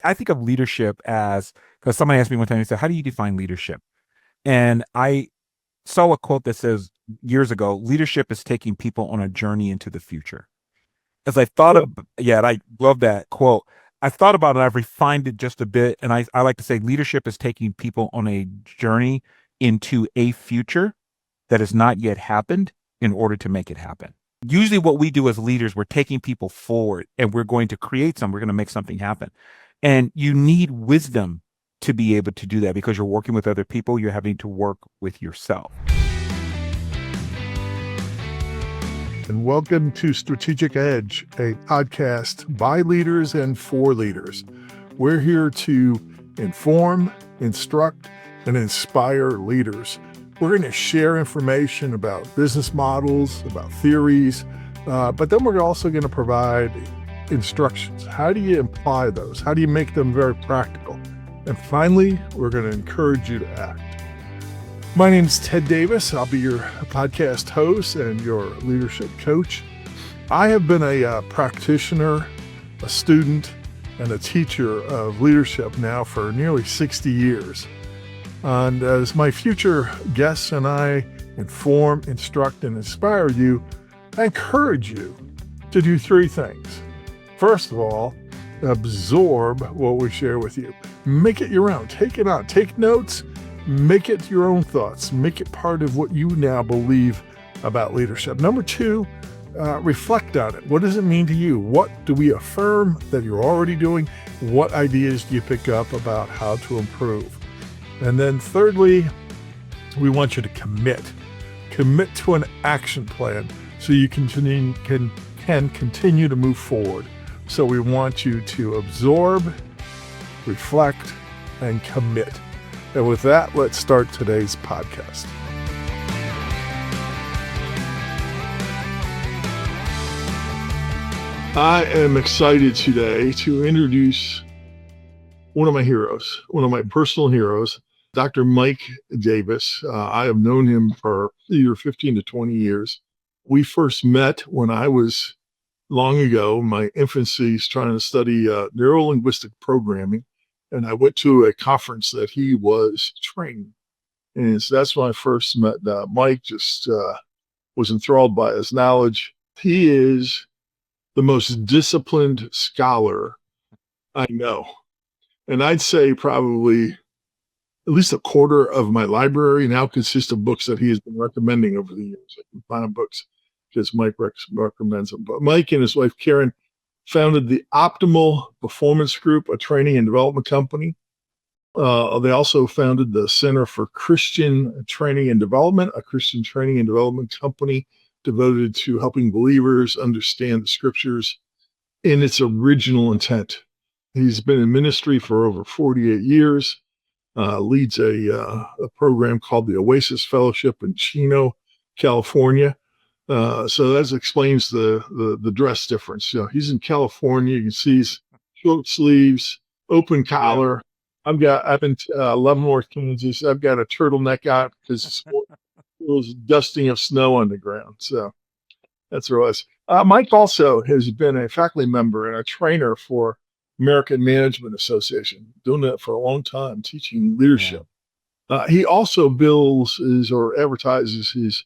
I think of leadership as, because somebody asked me one time, he said, how do you define leadership? And I saw a quote that says years ago, leadership is taking people on a journey into the future. As I thought of, yeah, and I love that quote. I thought about it, I've refined it just a bit. And I like to say leadership is taking people on a journey into a future that has not yet happened in order to make it happen. Usually, what we do as leaders, we're taking people forward and we're going to create something, we're going to make something happen. And you need wisdom to be able to do that because you're working with other people, you're having to work with yourself. And welcome to Strategic Edge, a podcast by leaders and for leaders. We're here to inform, instruct, and inspire leaders. We're going to share information about business models, about theories, but then we're also going to provide instructions. How do you apply those? How do you make them very practical? And finally, we're going to encourage you to act. My name is Ted Davis. I'll be your podcast host and your leadership coach. I have been a practitioner, a student, and a teacher of leadership now for nearly 60 years. And as my future guests and I inform, instruct, and inspire you, I encourage you to do three things. First of all, absorb what we share with you. Make it your own. Take it on. Take notes. Make it your own thoughts. Make it part of what you now believe about leadership. Number two, reflect on it. What does it mean to you? What do we affirm that you're already doing? What ideas do you pick up about how to improve? And then thirdly, we want you to commit. Commit to an action plan so you can continue to move forward. So we want you to absorb, reflect, and commit. And with that, let's start today's podcast. I am excited today to introduce one of my heroes, one of my personal heroes, Dr. Mike Davis. I have known him for either 15 to 20 years. We first met when I was long ago, my infancy, trying to study neuro-linguistic programming. And I went to a conference that he was training. And so that's when I first met Mike, just was enthralled by his knowledge. He is the most disciplined scholar I know. And I'd say probably at least a quarter of my library now consists of books that he has been recommending over the years. I can find books because Mike recommends them. But Mike and his wife, Karen, founded the Optimal Performance Group, a training and development company. They also founded the Center for Christian Training and Development, a Christian training and development company devoted to helping believers understand the scriptures in its original intent. He's been in ministry for over 48 years, leads a program called the Oasis Fellowship in Chino, California. So that explains the dress difference. You know, he's in California. You can see he's short sleeves, open collar. I've been to Leavenworth, Kansas. I've got a turtleneck out because it was dusting of snow on the ground. So that's where it was. Mike also has been a faculty member and a trainer for American Management Association, doing that for a long time, teaching leadership. He also bills or advertises his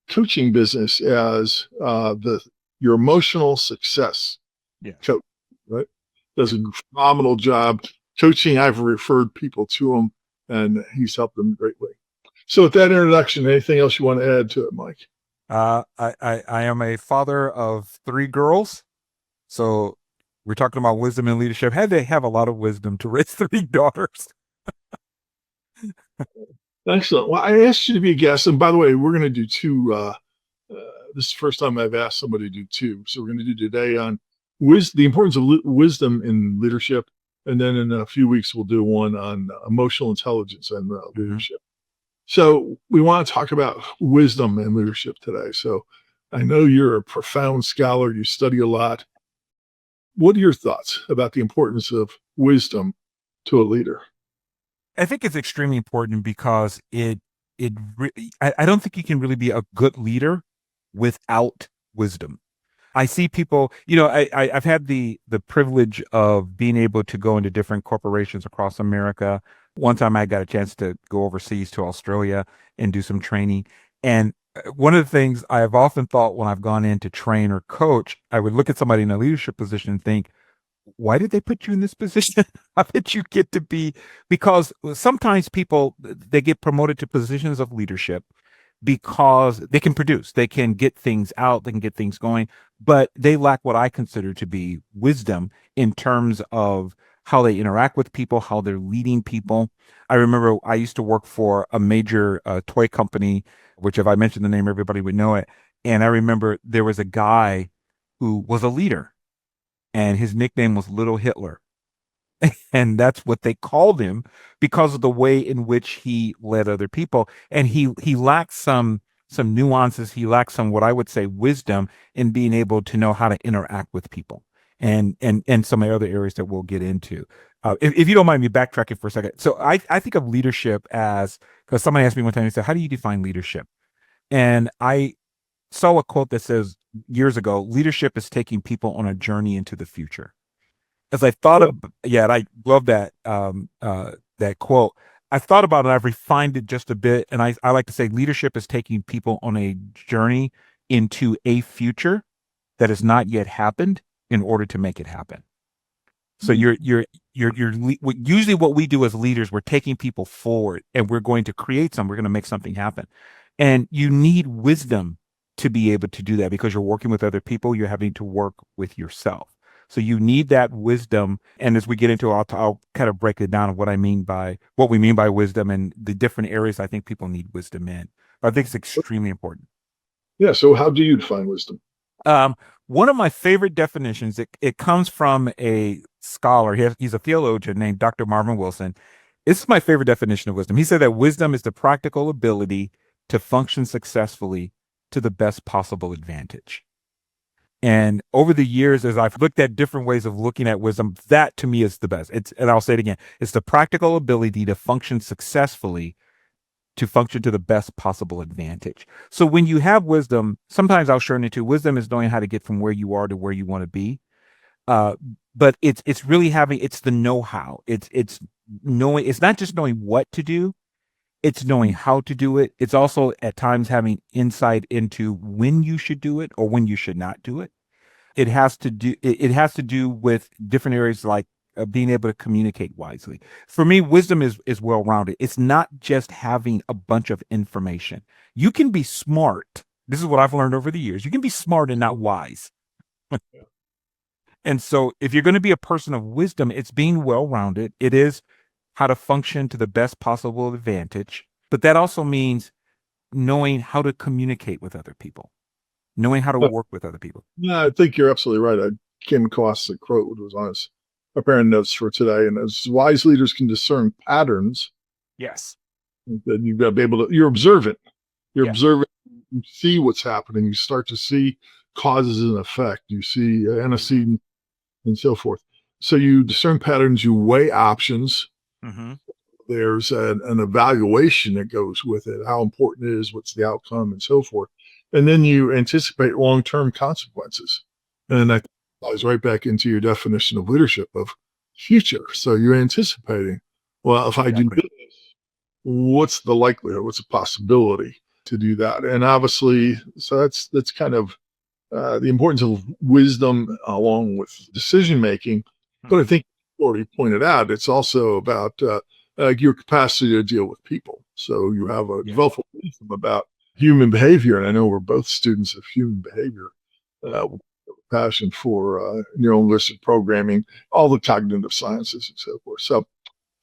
coaching business as your emotional success coach, right? Does a phenomenal job coaching. I've referred people to him, and he's helped them greatly. So with that introduction, anything else you want to add to it, Mike? I am a father of three girls. So we're talking about wisdom and leadership. Had to have a lot of wisdom to raise three daughters. Excellent. Well, I asked you to be a guest. And by the way, we're going to do two. This is the first time I've asked somebody to do two. So we're going to do today on the importance of wisdom in leadership. And then in a few weeks, we'll do one on emotional intelligence and leadership. So we want to talk about wisdom and leadership today. So I know you're a profound scholar. You study a lot. What are your thoughts about the importance of wisdom to a leader? I think it's extremely important because I don't think you can really be a good leader without wisdom. I see people, I've had the privilege of being able to go into different corporations across America. One time I got a chance to go overseas to Australia and do some training. And one of the things I have often thought when I've gone in to train or coach, I would look at somebody in a leadership position and think, why did they put you in this position? How did you get to be? Because sometimes people they get promoted to positions of leadership because they can produce, they can get things out, they can get things going, but they lack what I consider to be wisdom in terms of how they interact with people, how they're leading people. I remember I used to work for a major toy company, which if I mentioned the name, everybody would know it. And I remember there was a guy who was a leader, and his nickname was Little Hitler, and that's what they called him because of the way in which he led other people. And he lacked some nuances. He lacked some what I would say wisdom in being able to know how to interact with people, and some other areas that we'll get into. If you don't mind me backtracking for a second, so I think of leadership as, because somebody asked me one time, he said, "How do you define leadership?" And I saw a quote that says years ago, "Leadership is taking people on a journey into the future." As I thought Yeah. of, yeah, and I love that quote. I thought about it, I've refined it just a bit, and I like to say leadership is taking people on a journey into a future that has not yet happened in order to make it happen. So usually what we do as leaders, we're taking people forward and we're going to create some, we're going to make something happen. And you need wisdom to be able to do that because you're working with other people, you're having to work with yourself. So you need that wisdom. And as we get into, I'll kind of break it down of what we mean by wisdom and the different areas I think people need wisdom in. But I think it's extremely important. Yeah. So how do you define wisdom? Um, One of my favorite definitions, it comes from a scholar. He's a theologian named Dr. Marvin Wilson. This is my favorite definition of wisdom. He said that wisdom is the practical ability to function successfully to the best possible advantage. And over the years, as I've looked at different ways of looking at wisdom, that to me is the best. And I'll say it again, it's the practical ability to function successfully to function to the best possible advantage. So when you have wisdom, sometimes I'll shorten it to wisdom is knowing how to get from where you are to where you want to be. Uh, but it's really having it's the know-how. It's knowing, it's not just knowing what to do, it's knowing how to do it. It's also at times having insight into when you should do it or when you should not do it. It has to do with different areas like being able to communicate wisely. For me, wisdom is well rounded. It's not just having a bunch of information. You can be smart. This is what I've learned over the years. You can be smart and not wise. And so, if you're going to be a person of wisdom, it's being well rounded. It is how to function to the best possible advantage. But that also means knowing how to communicate with other people, knowing how to work with other people. Yeah, I think you're absolutely right. I came across the quote which was on his preparing notes for today, and as wise leaders can discern patterns, Yes. then you've got to be able to. You're observant. You're Yes. observant. You see what's happening. You start to see causes and effect. You see antecedent and so forth. So you discern patterns. You weigh options. Mm-hmm. There's an evaluation that goes with it. How important it is. What's the outcome, and so forth. And then you anticipate long-term consequences. And Mm-hmm. that ties right back into your definition of leadership of future. So you're anticipating, well, if I do Exactly. this, what's the likelihood? What's the possibility to do that? And obviously, so that's kind of the importance of wisdom along with decision making. But I Mm-hmm. think you already pointed out, it's also about your capacity to deal with people. So you have a Yeah. development wisdom about human behavior. And I know we're both students of human behavior. Mm-hmm. Uh, Passion for neurolinguistic programming, all the cognitive sciences, and so forth. So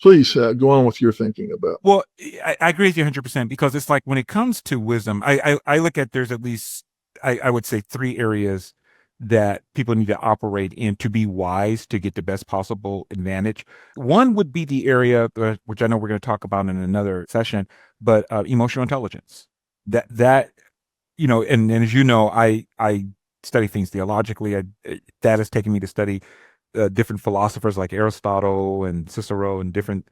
please go on with your thinking about. Well, I agree with you 100% because it's like when it comes to wisdom, I look at there's at least, I would say three areas that people need to operate in to be wise to get the best possible advantage. One would be the area, which I know we're going to talk about in another session, but emotional intelligence. That and as you know, I study things theologically. That has taken me to study different philosophers like Aristotle and Cicero and different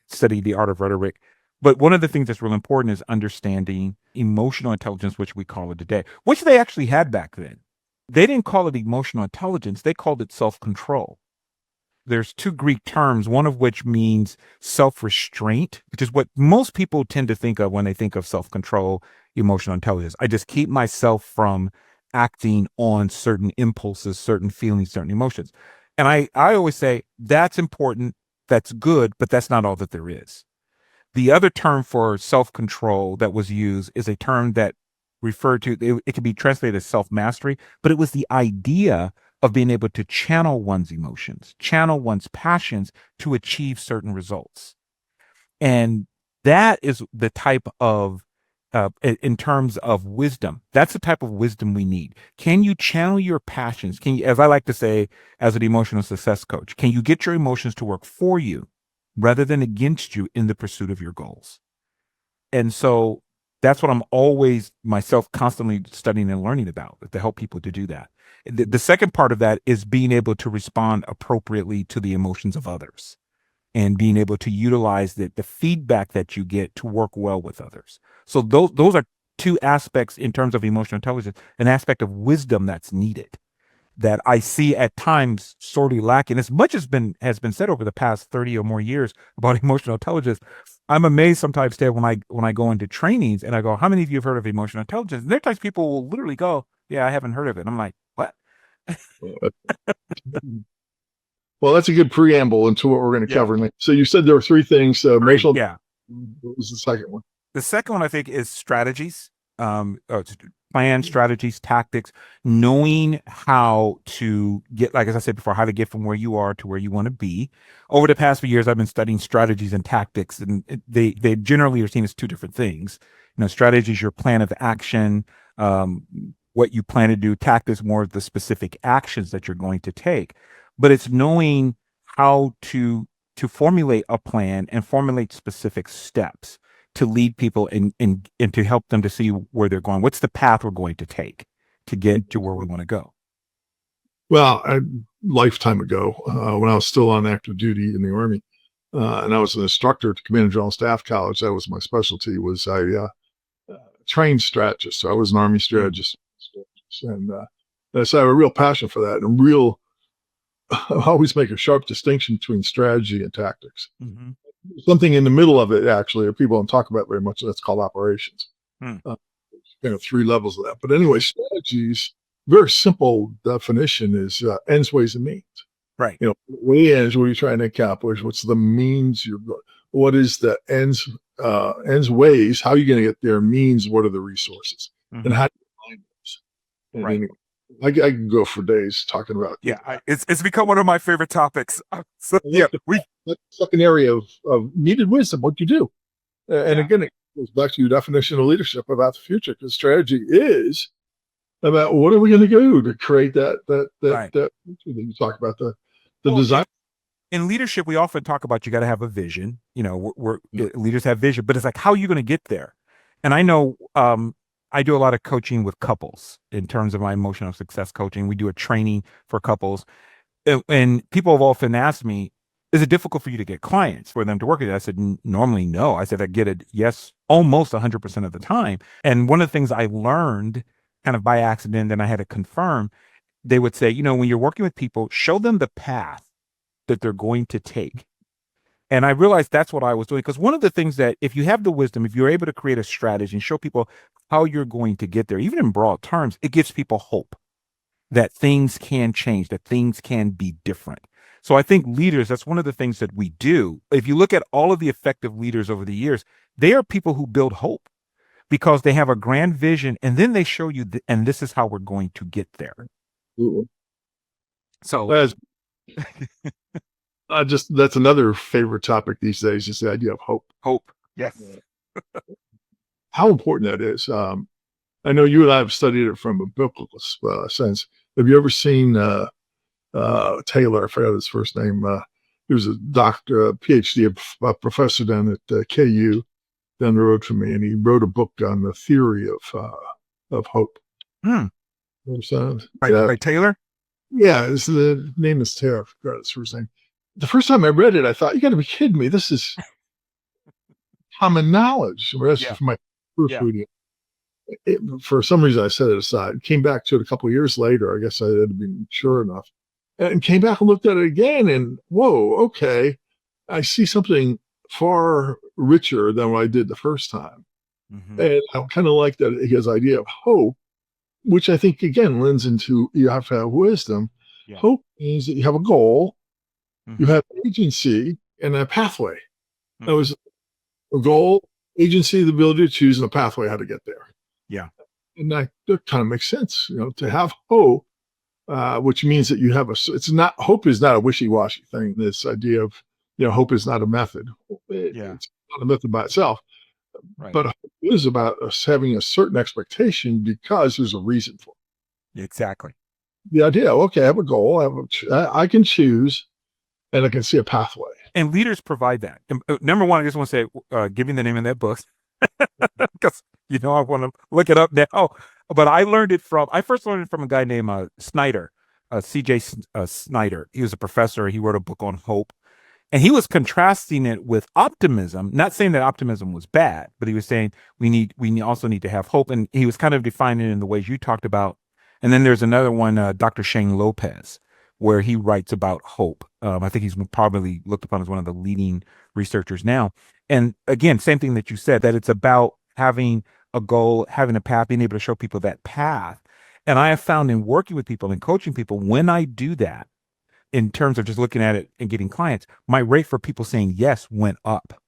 study the art of rhetoric. But one of the things that's real important is understanding emotional intelligence, which we call it today, which they actually had back then. they didn't call it emotional intelligence, they called it self-control. There's two Greek terms, one of which means self-restraint, which is what most people tend to think of when they think of self-control, emotional intelligence. I just keep myself from acting on certain impulses, certain feelings, certain emotions. And I always say that's important, that's good, but that's not all that there is. The other term for self-control that was used is a term that referred to it could be translated as self-mastery, but it was the idea of being able to channel one's emotions, channel one's passions to achieve certain results. And that is the type of in terms of wisdom, that's the type of wisdom we need. Can you channel your passions? Can you, as I like to say, as an emotional success coach, can you get your emotions to work for you rather than against you in the pursuit of your goals? And so that's what I'm always myself constantly studying and learning about to help people to do that. The second part of that is being able to respond appropriately to the emotions of others and being able to utilize the feedback that you get to work well with others. So those are two aspects in terms of emotional intelligence, an aspect of wisdom that's needed that I see at times sorely lacking. As much as been has been said over the past 30 or more years about emotional intelligence, I'm amazed sometimes, Ted, when I go into trainings and I go, "How many of you have heard of emotional intelligence?" And there are times people will literally go, "Yeah, I haven't heard of it." And I'm like, "What?" Well, that's a good preamble into what we're going to Yeah. cover next. So you said there were three things: Great. emotional. Yeah. What was the second one? The second one I think is strategies, it's plan, strategies, tactics, knowing how to get, like as I said before, how to get from where you are to where you want to be. Over the past few years, I've been studying strategies and tactics, and they generally are seen as two different things. You know, strategy is your plan of action, um, what you plan to do. Tactics more of the specific actions that you're going to take. But it's knowing how to formulate a plan and formulate specific steps to lead people and to help them to see where they're going. What's the path we're going to take to get to where we want to go? Well, a lifetime ago, when I was still on active duty in the Army, and I was an instructor at the Command and General Staff College, that was my specialty. Was I trained strategist? So I was an Army Mm, strategist, and so I have a real passion for that, and real I always make a sharp distinction between strategy and tactics. mm-hmm, Something in the middle of it, actually, or people don't talk about very much. That's called operations. mm, Uh, three levels of that. But anyway, strategies, very simple definition is ends, ways, and means. right. Way ends, what are you trying to accomplish? What's the means you're going? What is the ends ways? How are you going to get there? Means, what are the resources? And Hmm. how do you find those? And Right. then I can go for days talking about Yeah. It's become one of my favorite topics. So yeah, that's the, we that's the second area of needed wisdom. What you do. And yeah. again, it goes back to your definition of leadership about the future, because strategy is about what are we going to do to create Right. that future that you talk about, the Well, design. in leadership, we often talk about you got to have a vision. You know, leaders have vision, but it's like, how are you going to get there? And I know I do a lot of coaching with couples in terms of my emotional success coaching. We do a training for couples, and people have often asked me, is it difficult for you to get clients for them to work with you? I said, Normally, no." I said, I get it. Yes, almost 100% of the time. And one of the things I learned kind of by accident, and I had to confirm, they would say, when you're working with people, show them the path that they're going to take. And I realized that's what I was doing. Because one of the things that, if you have the wisdom, if you're able to create a strategy and show people how you're going to get there, even in broad terms, it gives people hope that things can change, that things can be different. So I think leaders, that's one of the things that we do. If you look at all of the effective leaders over the years, they are people who build hope because they have a grand vision and then they show you, and this is how we're going to get there. So, As just that's another favorite topic these days, is the idea of hope. hope. Yes. How important that is. I know you and I have studied it from a biblical sense. Have you ever seen Taylor? I forgot his first name. He was a doctor, a PhD, a professor down at KU down the road from me, and he wrote a book on the theory of hope. Hmm. Understand? Yeah, By Taylor? yeah. The name is Taylor. I forgot his first name. The first time I read it, I thought, "You got to be kidding me! This is common knowledge." The rest Yeah. of my Yeah. proofreading. For some reason, I set it aside. Came back to it a couple of years later. I guess I had been mature enough, and came back and looked at it again. And whoa, okay, I see something far richer than what I did the first time. Hmm. And I kind of like that his idea of hope, which I think again lends into you have to have wisdom. Yeah. Hope means that you have a goal, you Hmm. have agency, and a pathway. That Hmm. was a goal, agency, the ability to choose, and a pathway how to get there. Yeah. And that kind of makes sense, to have hope, which means that you have it's not, hope is not a wishy-washy thing. This idea of, hope is not a method. Yeah. It's not a method by itself, Right. but hope is about us having a certain expectation because there's a reason for it. Exactly. The idea, okay, I have a goal, I can choose, and I can see a pathway. And leaders provide that. Number one, I just want to say, give me the name of that book because I want to look it up now. Oh, but I first learned it from a guy named Snyder, C.J. Snyder. He was a professor. He wrote a book on hope. And he was contrasting it with optimism, not saying that optimism was bad, but he was saying also need to have hope. And he was kind of defining it in the ways you talked about. And then there's another one, Dr. Shane Lopez, where he writes about hope. I think he's probably looked upon as one of the leading researchers now. And again, same thing that you said, that it's about having a goal, having a path, being able to show people that path. And I have found in working with people and coaching people, when I do that, in terms of just looking at it and getting clients, my rate for people saying yes went up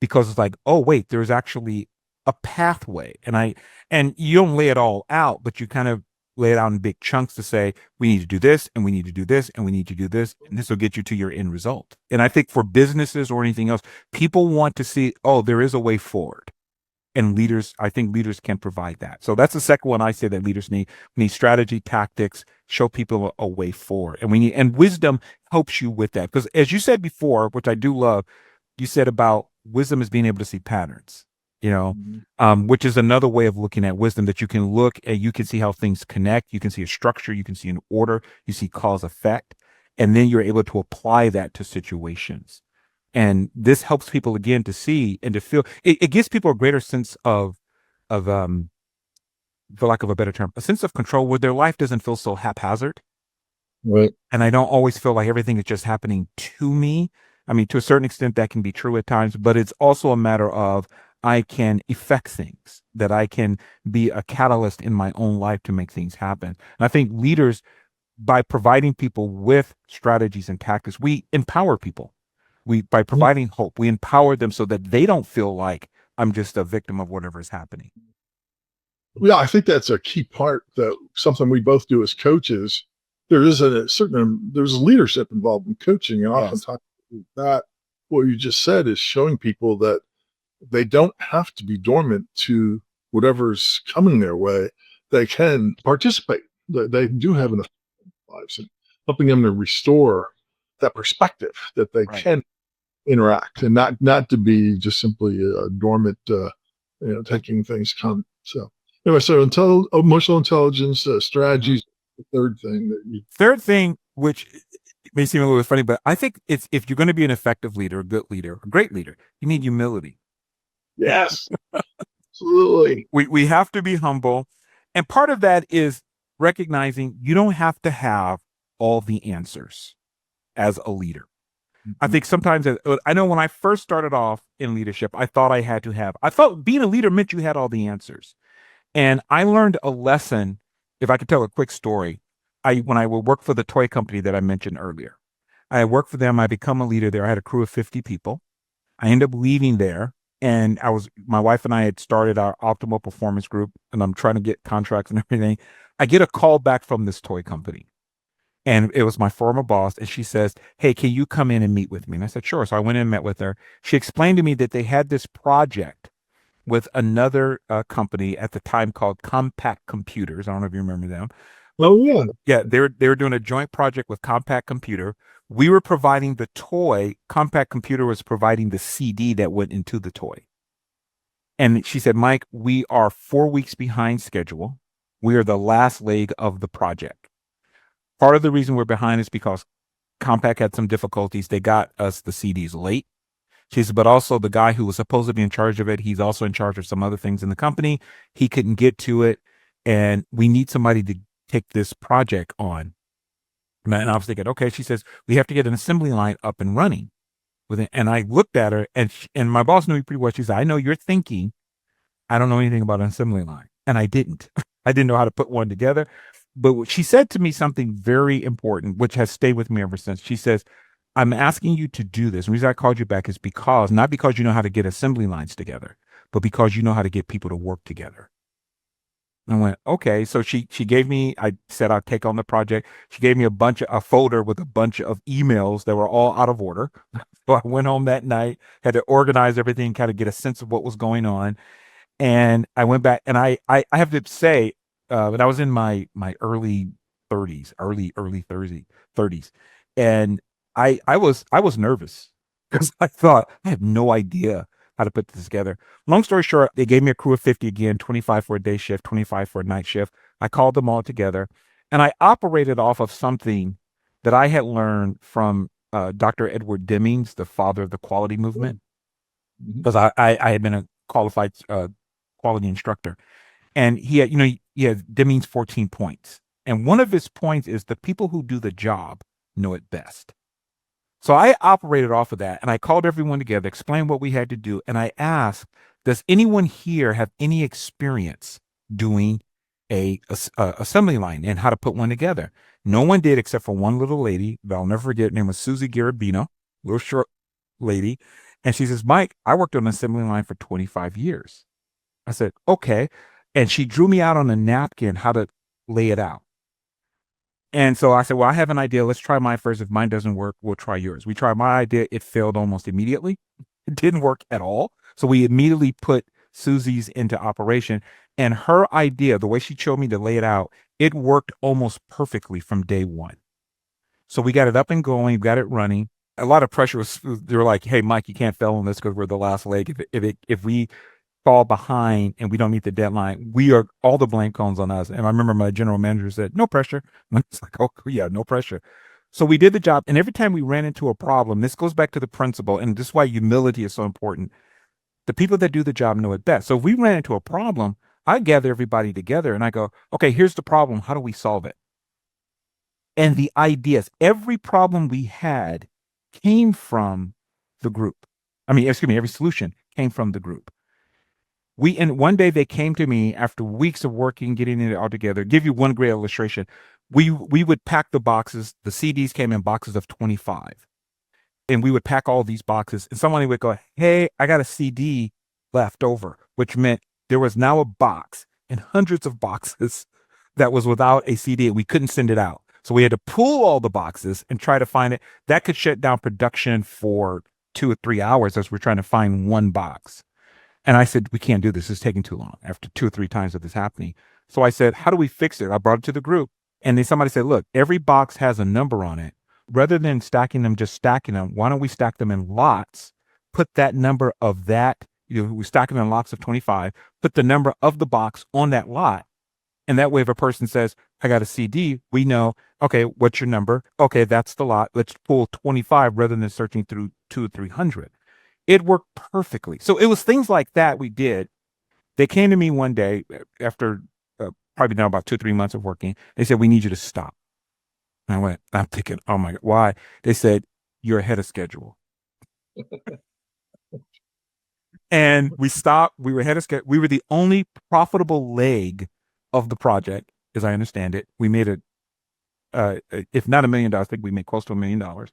because it's like, oh wait, there's actually a pathway. And you don't lay it all out, but you kind of lay it out in big chunks to say, we need to do this and we need to do this and we need to do this, and this will get you to your end result. And I think for businesses or anything else, people want to see, oh, there is a way forward. And leaders, I think leaders can provide that. So that's the second one I say that leaders need. We need strategy, tactics, show people a way forward. And wisdom helps you with that. Because as you said before, which I do love, you said about wisdom is being able to see patterns, Mhm. which is another way of looking at wisdom, that you can look and you can see how things connect. You can see a structure, you can see an order, you see cause effect, and then you're able to apply that to situations. And this helps people again to see and to feel. It gives people a greater sense of for lack of a better term, a sense of control where their life doesn't feel so haphazard. Right. And I don't always feel like everything is just happening to me. I mean, to a certain extent, that can be true at times, but it's also a matter of I can affect things, that I can be a catalyst in my own life to make things happen. And I think leaders, by providing people with strategies and tactics, we empower people. By providing hope, we empower them so that they don't feel like I'm just a victim of whatever is happening. Yeah, I think that's a key part, that something we both do as coaches. There is a certain there's leadership involved in coaching, and Yes. oftentimes that what you just said is showing people that they don't have to be dormant to whatever's coming their way. They can participate. They do have Mhm. enough lives, and helping them to restore that perspective that they Right. can interact, and not to be just simply a dormant, taking things come. So anyway, so emotional intelligence, Mhm. strategies, the third thing that you. Third thing, which may seem a little bit funny, but I think it's if you're going to be an effective leader, a good leader, a great leader, you need humility. Yes, absolutely. We have to be humble. And part of that is recognizing you don't have to have all the answers as a leader. I Mhm. think sometimes I know when I first started off in leadership, I thought being a leader meant you had all the answers. And I learned a lesson. If I could tell a quick story, when I would work for the toy company that I mentioned earlier, I worked for them. I become a leader there. I had a crew of 50 people. I ended up leaving there, and my wife and I had started our optimal performance group, and I'm trying to get contracts and everything. I get a call back from this toy company, and it was my former boss, and she says, "Hey, can you come in and meet with me?" And I said, "Sure." So I went in and met with her. She explained to me that they had this project with another company at the time called Compact Computers. I don't know if you remember them. But Oh yeah. yeah, they were doing a joint project with Compact Computer. We were providing the toy. Compact Computer was providing the CD that went into the toy. And she said, "Mike, we are 4 weeks behind schedule. We are the last leg of the project. Part of the reason we're behind is because Compaq had some difficulties. They got us the CDs late. She said, but also the guy who was supposed to be in charge of it, he's also in charge of some other things in the company. He couldn't get to it. And we need somebody to take this project on. And I was thinking, okay, she says, we have to get an assembly line up and running with it. And I looked at her and my boss knew me pretty well. She said, I know you're thinking, I don't know anything about an assembly line. And I didn't. I didn't know how to put one together. But she said to me something very important, which has stayed with me ever since. She says, I'm asking you to do this. The reason I called you back is because, not because you know how to get assembly lines together, but because you know how to get people to work together. I went, okay. So she gave me, I said I'll take on the project. She gave me a folder with a bunch of emails that were all out of order. So I went home that night, had to organize everything, kind of get a sense of what was going on. And I went back and I have to say, when I was in my early 30s, early 30s, and I was nervous because I thought I have no idea how to put this together. Long story short, they gave me a crew of 50 again, 25 for a day shift, 25 for a night shift. I called them all together, and I operated off of something that I had learned from Dr. Edward Demings, the father of the quality movement, Mhm. because I had been a qualified quality instructor. And he had, he had Deming's 14 points. And one of his points is the people who do the job know it best. So I operated off of that and I called everyone together, explained what we had to do. And I asked, does anyone here have any experience doing a assembly line and how to put one together? No one did except for one little lady that I'll never forget. Her name was Susie Garabino, little short lady. And she says, Mike, I worked on an assembly line for 25 years. I said, okay. And she drew me out on a napkin how to lay it out. And so I said, well, I have an idea. Let's try mine first. If mine doesn't work, we'll try yours. We tried my idea. It failed almost immediately. It didn't work at all. So we immediately put Susie's into operation. And her idea, the way she showed me to lay it out, it worked almost perfectly from day one. So we got it up and going, got it running. A lot of pressure was, they were like, hey, Mike, you can't fail on this because we're the last leg. If we fall behind and we don't meet the deadline, we are all the blame cones on us. And I remember my general manager said, no pressure. And it's like, oh yeah, no pressure. So we did the job. And every time we ran into a problem, this goes back to the principle. And this is why humility is so important. The people that do the job know it best. So if we ran into a problem, I gather everybody together and I go, okay, here's the problem. How do we solve it? And the ideas, every problem we had came from the group. I mean, excuse me, every solution came from the group. And one day they came to me after weeks of working, getting it all together. Give you one great illustration. We would pack the boxes. The CDs came in boxes of 25. And we would pack all these boxes. And somebody would go, hey, I got a CD left over, which meant there was now a box and hundreds of boxes that was without a CD. And we couldn't send it out. So we had to pull all the boxes and try to find it. That could shut down production for 2 or 3 hours as we're trying to find one box. And I said, we can't do this. It's taking too long after 2 or 3 times of this happening. So I said, how do we fix it? I brought it to the group. And then somebody said, look, every box has a number on it. Rather than stacking them, just stacking them, why don't we stack them in lots? Put that number of that, we stack them in lots of 25, put the number of the box on that lot. And that way, if a person says, I got a CD, we know, okay, what's your number? Okay, that's the lot. Let's pull 25 rather than searching through 2 or 300. It worked perfectly. So it was things like that we did. They came to me one day after probably now about 2 or 3 months of working. They said, we need you to stop. And I went, I'm thinking, oh my God, why? They said, you're ahead of schedule. And we stopped. We were ahead of schedule. We were the only profitable leg of the project, as I understand it. We made if not $1 million, I think we made close to $1 million.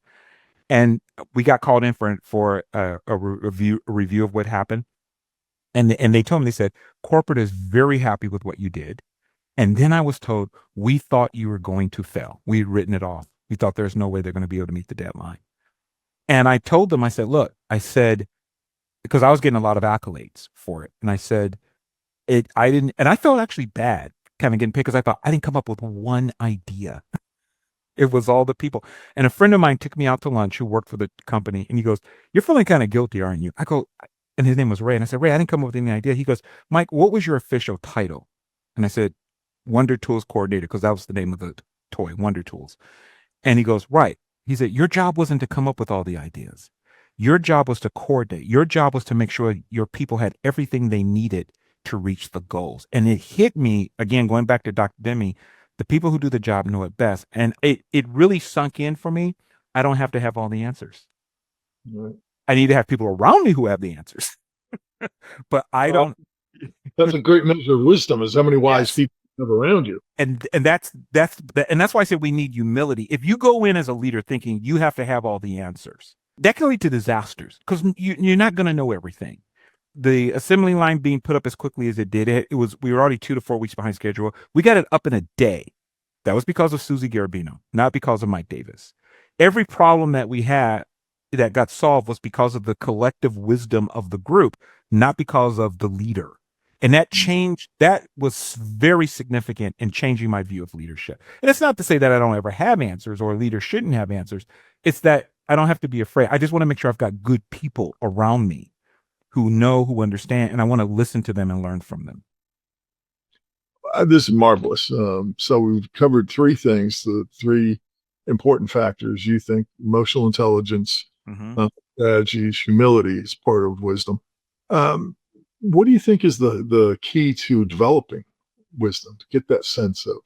And we got called in for a review of what happened. And they told me, they said, corporate is very happy with what you did. And then I was told, we thought you were going to fail. We had written it off. We thought there's no way they're going to be able to meet the deadline. And I told them, I said, look, I said, because I was getting a lot of accolades for it. And I said, I didn't, and I felt actually bad kind of getting picked because I thought I didn't come up with one idea. It was all the people. And a friend of mine took me out to lunch who worked for the company. And he goes, you're feeling kind of guilty, aren't you? I go, and his name was Ray. And I said, Ray, I didn't come up with any idea. He goes, Mike, what was your official title? And I said, Wonder Tools Coordinator, because that was the name of the toy, Wonder Tools. And he goes, right. He said, your job wasn't to come up with all the ideas. Your job was to coordinate. Your job was to make sure your people had everything they needed to reach the goals. And it hit me again, going back to Dr. Demi, the people who do the job know it best. And it really sunk in for me. I don't have to have all the answers. Right. I need to have people around me who have the answers. But I Well, don't. that's a great measure of wisdom, is how many wise Yes. people you have around you. And that's why I said we need humility. If you go in as a leader thinking you have to have all the answers, that can lead to disasters because you're not going to know everything. The assembly line being put up as quickly as it did, it was we were already 2 to 4 weeks behind schedule. We got it up in a day. That was because of Susie Garabino, not because of Mike Davis. Every problem that we had that got solved was because of the collective wisdom of the group, not because of the leader. And that change, that was very significant in changing my view of leadership. And it's not to say that I don't ever have answers or a leader shouldn't have answers. It's that I don't have to be afraid. I just want to make sure I've got good people around me who know, who understand, and I want to listen to them and learn from them. This is marvelous. So we've covered three things, the three important factors you think: emotional intelligence, Mm-hmm. strategies, humility is part of wisdom. Um, what do you think is the key to developing wisdom, to get that sense of?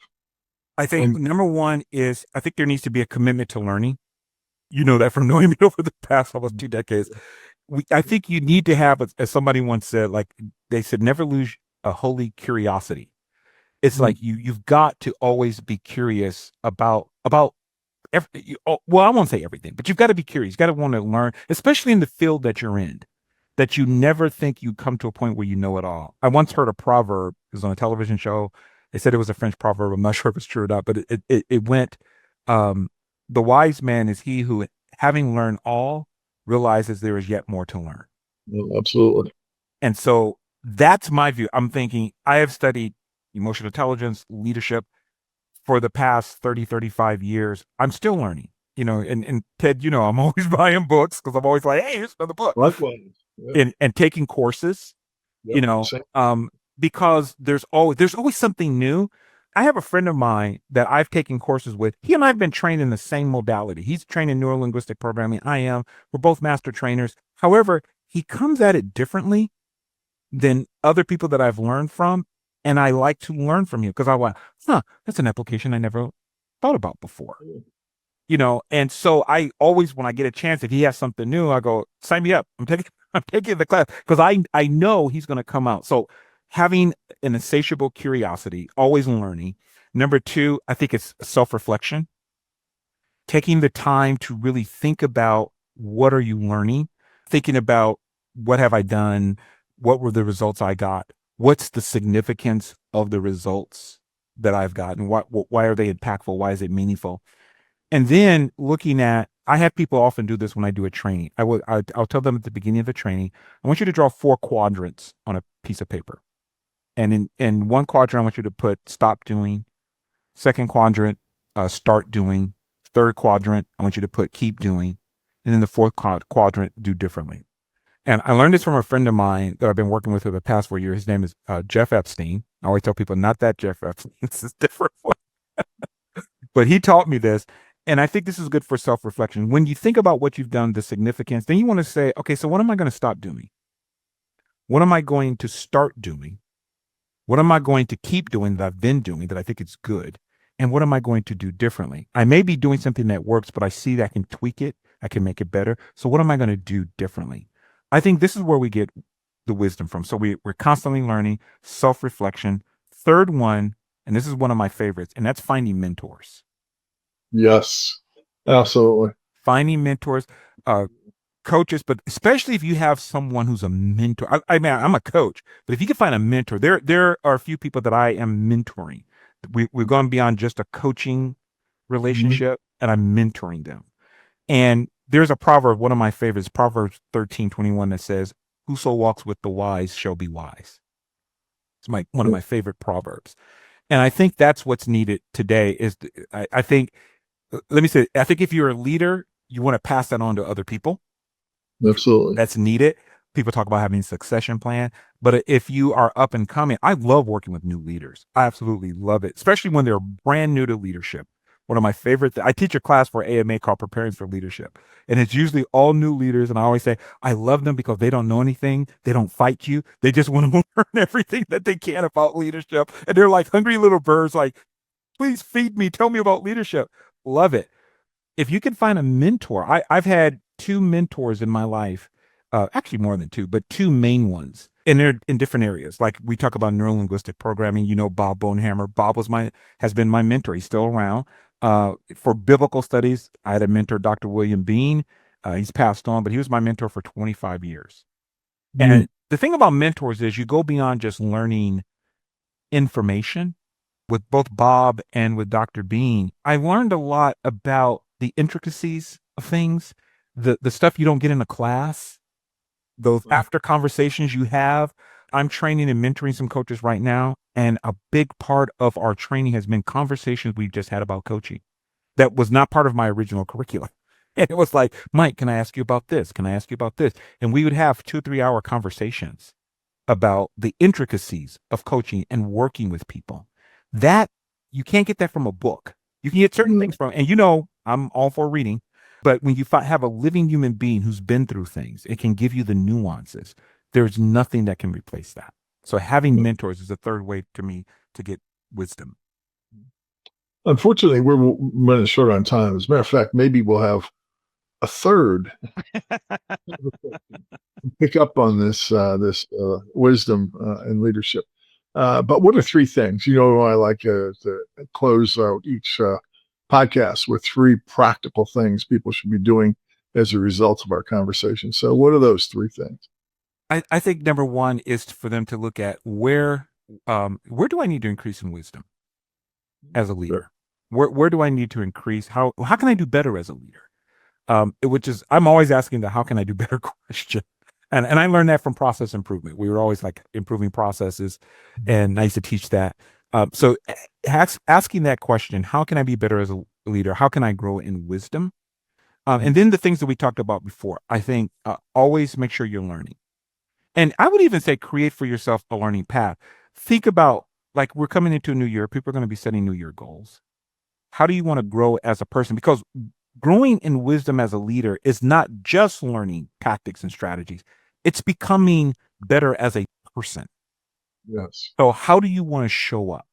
I think And number one is I think there needs to be a commitment to learning. You know that from knowing me over the past almost 2 decades. I think you need to have, as somebody once said, like they said, never lose a holy curiosity. It's like you've got to always be curious about well, I won't say everything, but you've got to be curious. You got to want to learn, especially in the field that you're in, that you never think you come to a point where you know it all. I once heard a proverb, it was on a television show. They said it was a French proverb. I'm not sure if it's true or not, but it went, um, the wise man is he who, having learned all, realizes there is yet more to learn. absolutely. And so that's my view. I'm thinking I have studied emotional intelligence, leadership for the past 30, 35 years. I'm still learning, and Ted, I'm always buying books because I'm always like, hey, here's another book. Likewise. Yeah. And taking courses, Yep. you know, Same. um, because there's always something new. I have a friend of mine that I've taken courses with. He and I have been trained in the same modality. He's trained in neurolinguistic programming. I am. We're both master trainers. However, he comes at it differently than other people that I've learned from. And I like to learn from you because I went, that's an application I never thought about before. And so I always, when I get a chance, if he has something new, I go, sign me up. I'm taking the class because I know he's going to come out. So having an insatiable curiosity, always learning. Number two, I think it's self-reflection, taking the time to really think about what are you learning, thinking about what have I done, what were the results I got, what's the significance of the results that I've gotten, why are they impactful, why is it meaningful, and then looking at, I have people often do this when I do a training. I'll tell them at the beginning of the training, I want you to draw 4 quadrants on a piece of paper, and in one quadrant I want you to put stop doing, second quadrant, start doing, third quadrant I want you to put keep doing, and then the fourth quadrant, do differently. And I learned this from a friend of mine that I've been working with for the past 4 years. His name is Jeff Epstein. I always tell people, not that Jeff Epstein. It's a different one. But he taught me this. And I think this is good for self reflection. When you think about what you've done, the significance, then you want to say, okay, so what am I going to stop doing? What am I going to start doing? What am I going to keep doing that I've been doing that I think it's good? And what am I going to do differently? I may be doing something that works, but I see that I can tweak it. I can make it better. So what am I going to do differently? I think this is where we get the wisdom from. So we're constantly learning, self-reflection. Third one, and this is one of my favorites, and that's finding mentors. Yes, absolutely. Finding mentors, coaches, but especially if you have someone who's a mentor. I mean, I'm a coach, but if you can find a mentor, there are a few people that I am mentoring. We've gone beyond just a coaching relationship, and I'm mentoring them. And there's a proverb, one of my favorites, Proverbs 13:21, that says, "Whoso walks with the wise shall be wise." It's one of my favorite proverbs. And I think that's what's needed today is I think, let me say, I think if you're a leader, you want to pass that on to other people. Absolutely. That's needed. People talk about having a succession plan, but if you are up and coming, I love working with new leaders. I absolutely love it, especially when they're brand new to leadership, One of my favorite, I teach a class for AMA called Preparing for Leadership. And it's usually all new leaders. And I always say, I love them because they don't know anything. They don't fight you. They just want to learn everything that they can about leadership. And they're like hungry little birds, like, please feed me. Tell me about leadership. Love it. If you can find a mentor, I've had two mentors in my life, actually more than two, but two main ones. And they're in different areas. Like we talk about neurolinguistic programming, Bob Bonehammer. Bob has been my mentor. He's still around. For biblical studies, I had a mentor, Dr. William Bean. He's passed on, but he was my mentor for 25 years. And the thing about mentors is you go beyond just learning information. With both Bob and with Dr. Bean, I learned a lot about the intricacies of things, the stuff you don't get in a class, those after conversations you have. I'm training and mentoring some coaches right now, and a big part of our training has been conversations we just had about coaching that was not part of my original curriculum. And it was like, Mike, can I ask you about this? Can I ask you about this? And we would have 2-3 hour conversations about the intricacies of coaching and working with people. That you can't get that from a book. You can get certain things from, and I'm all for reading, but when you have a living human being who's been through things, it can give you the nuances. There's nothing that can replace that. So having mentors is a third way to me to get wisdom. Unfortunately, we're running short on time. As a matter of fact, maybe we'll have a third pick up on this wisdom and leadership. But what are three things? I like to close out each podcast with three practical things people should be doing as a result of our conversation. So what are those three things? I think number one is for them to look at where do I need to increase in wisdom as a leader? Where do I need to increase? How can I do better as a leader? Which is, I'm always asking the how can I do better question. And I learned that from process improvement. We were always like improving processes, and I used to teach that. So asking that question, how can I be better as a leader? How can I grow in wisdom? And then the things that we talked about before, I think always make sure you're learning. And I would even say create for yourself a learning path. Think about, like, we're coming into a new year. People are going to be setting new year goals. How do you want to grow as a person? Because growing in wisdom as a leader is not just learning tactics and strategies. It's becoming better as a person. Yes. So how do you want to show up?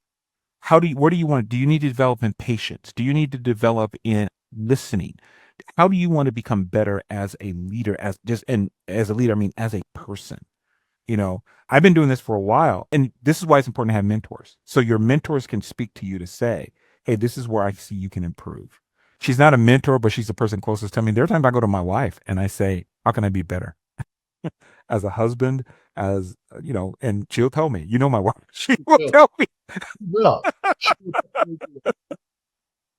Where do you want to, do you need to develop in patience? Do you need to develop in listening? How do you want to become better as a leader, as a leader, I mean, as a person? I've been doing this for a while, and this is why it's important to have mentors. So your mentors can speak to you to say, hey, this is where I see you can improve. She's not a mentor, but she's the person closest to me. There are times I go to my wife and I say, how can I be better as a husband, and she'll tell me, my wife, she will tell me. Well,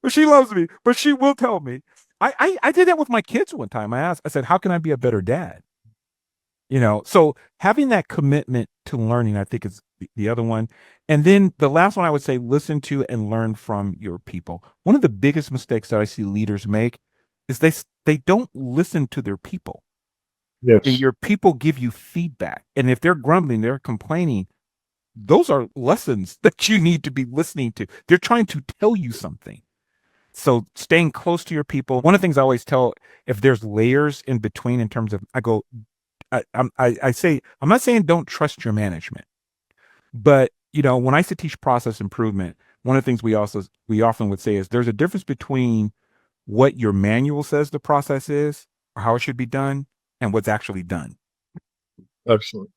But she loves me, but she will tell me. I did that with my kids one time. I said, how can I be a better dad? So having that commitment to learning, I think, is the other one. And then the last one I would say, listen to and learn from your people. One of the biggest mistakes that I see leaders make is they don't listen to their people. yes. And your people give you feedback. And if they're grumbling, they're complaining, those are lessons that you need to be listening to. They're trying to tell you something. So staying close to your people. One of the things I always tell, if there's layers in between in terms of, I say, I'm not saying don't trust your management, but when I used to teach process improvement, one of the things we often would say is there's a difference between what your manual says the process is or how it should be done and what's actually done. Excellent.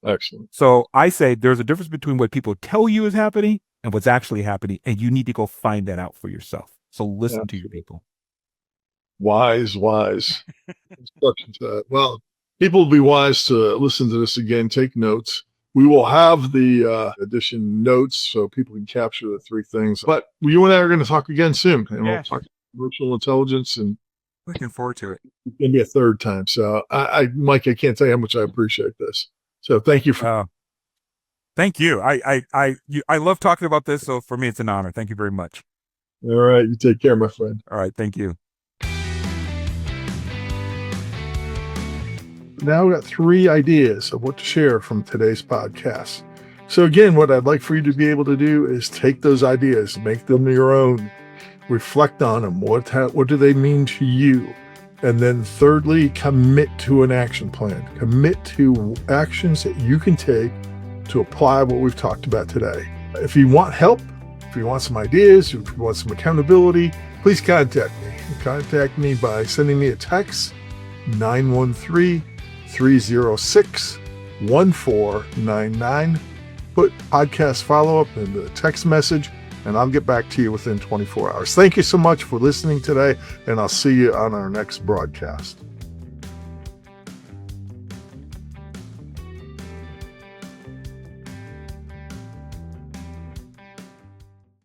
So I say there's a difference between what people tell you is happening and what's actually happening, and you need to go find that out for yourself. So listen to your people. Wise instructions. Well, people will be wise to listen to this again, take notes. We will have the edition notes so people can capture the three things. But you and I are going to talk again soon. And we'll talk emotional intelligence, and looking forward to it. It's going to be a third time. So Mike, I can't tell you how much I appreciate this. So thank you thank you. I love talking about this. So for me, it's an honor. Thank you very much. All right. You take care, my friend. All right. Thank you. Now we've got three ideas of what to share from today's podcast. So again, what I'd like for you to be able to do is take those ideas, make them your own, reflect on them. What do they mean to you? And then thirdly, commit to an action plan. Commit to actions that you can take to apply what we've talked about today. If you want help, if you want some ideas, if you want some accountability, please contact me. Contact me by sending me a text, 913-306-1499. Put podcast follow-up in the text message, and I'll get back to you within 24 hours. Thank you so much for listening today, and I'll see you on our next broadcast.